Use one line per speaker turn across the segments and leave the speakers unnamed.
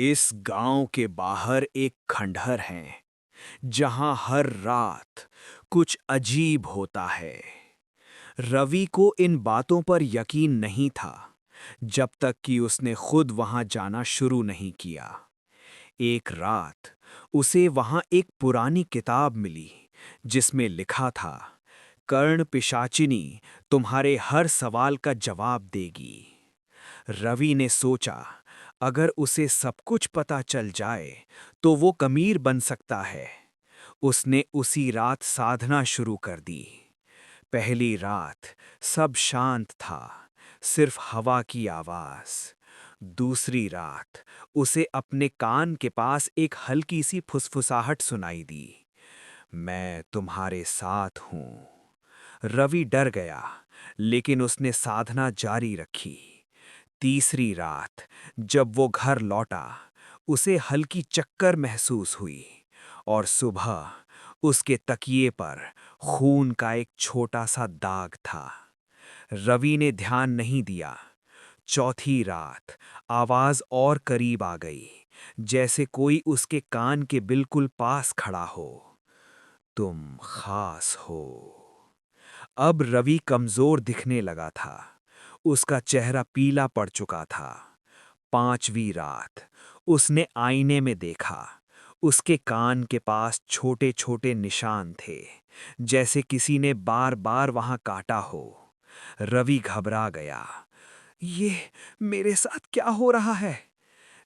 इस गांव के बाहर एक खंडहर है जहां हर रात कुछ अजीब होता है। रवि को इन बातों पर यकीन नहीं था जब तक कि उसने खुद वहां जाना शुरू नहीं किया। एक रात उसे वहां एक पुरानी किताब मिली जिसमें लिखा था, कर्ण पिशाचिनी तुम्हारे हर सवाल का जवाब देगी। रवि ने सोचा, अगर उसे सब कुछ पता चल जाए तो वो अमीर बन सकता है। उसने उसी रात साधना शुरू कर दी। पहली रात सब शांत था, सिर्फ हवा की आवाज। दूसरी रात उसे अपने कान के पास एक हल्की सी फुसफुसाहट सुनाई दी, मैं तुम्हारे साथ हूं। रवि डर गया, लेकिन उसने साधना जारी रखी। तीसरी रात जब वो घर लौटा, उसे हल्की चक्कर महसूस हुई और सुबह उसके तकिए पर खून का एक छोटा सा दाग था। रवि ने ध्यान नहीं दिया। चौथी रात आवाज और करीब आ गई, जैसे कोई उसके कान के बिल्कुल पास खड़ा हो, तुम खास हो। अब रवि कमजोर दिखने लगा था, उसका चेहरा पीला पड़ चुका था। पांचवी रात उसने आईने में देखा, उसके कान के पास छोटे छोटे निशान थे, जैसे किसी ने बार बार वहां काटा हो। रवि घबरा गया, ये मेरे साथ क्या हो रहा है?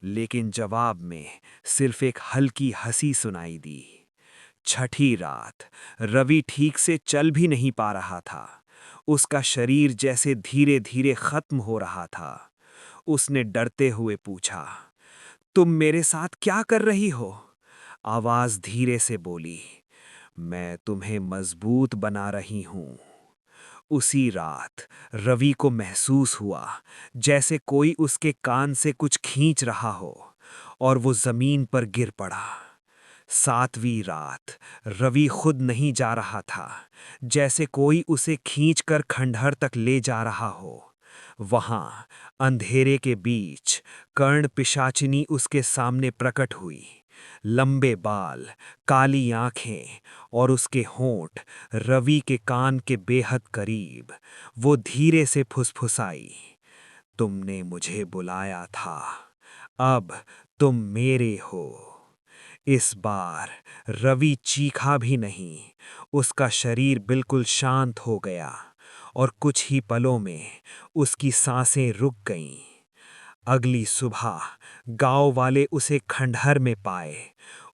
लेकिन जवाब में सिर्फ एक हल्की हंसी सुनाई दी। छठी रात रवि ठीक से चल भी नहीं पा रहा था, उसका शरीर जैसे धीरे धीरे खत्म हो रहा था। उसने डरते हुए पूछा, तुम मेरे साथ क्या कर रही हो? आवाज धीरे से बोली, मैं तुम्हें मजबूत बना रही हूं। उसी रात रवि को महसूस हुआ जैसे कोई उसके कान से कुछ खींच रहा हो और वो जमीन पर गिर पड़ा। सातवीं रात रवि खुद नहीं जा रहा था, जैसे कोई उसे खींचकर खंडहर तक ले जा रहा हो। वहां अंधेरे के बीच कर्ण पिशाचिनी उसके सामने प्रकट हुई। लंबे बाल, काली आंखें और उसके होंठ रवि के कान के बेहद करीब। वो धीरे से फुसफुसाई, तुमने मुझे बुलाया था, अब तुम मेरे हो। इस बार रवि चीखा भी नहीं, उसका शरीर बिल्कुल शांत हो गया और कुछ ही पलों में उसकी सांसें रुक गईं। अगली सुबह गांव वाले उसे खंडहर में पाए।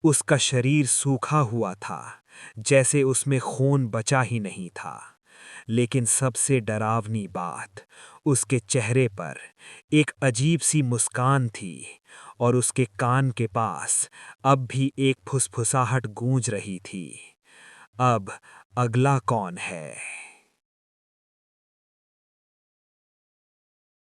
उसका शरीर सूखा हुआ था, जैसे उसमें खून बचा ही नहीं था। लेकिन सबसे डरावनी बात, उसके चेहरे पर एक अजीब सी मुस्कान थी और उसके कान के पास अब भी एक फुसफुसाहट गूंज रही थी, अब अगला कौन है?